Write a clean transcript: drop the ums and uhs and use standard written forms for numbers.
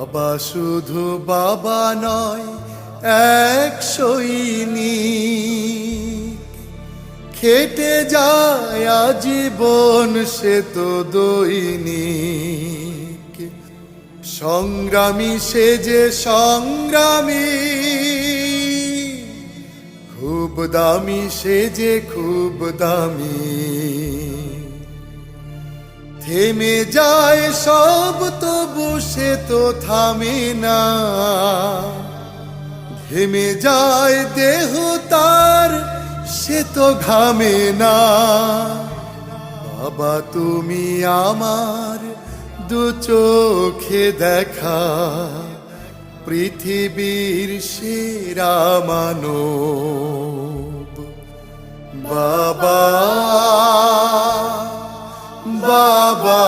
বাবা শুধু বাবা নয়, এক সৈনিক, খেটে যায় আজীবন সে তো দৈনিক। সংগ্রামী সে যে সংগ্রামী, খুব দামি সে যে খুব দামি। থেমে যায় সব তবু সে তো থামে না, থেমে যায় দেহ তার সে তো ঘামে না। বাবা তুমি আমার দু চোখে দেখা, পৃথিবীর সেরা মানব। বাবা বাবা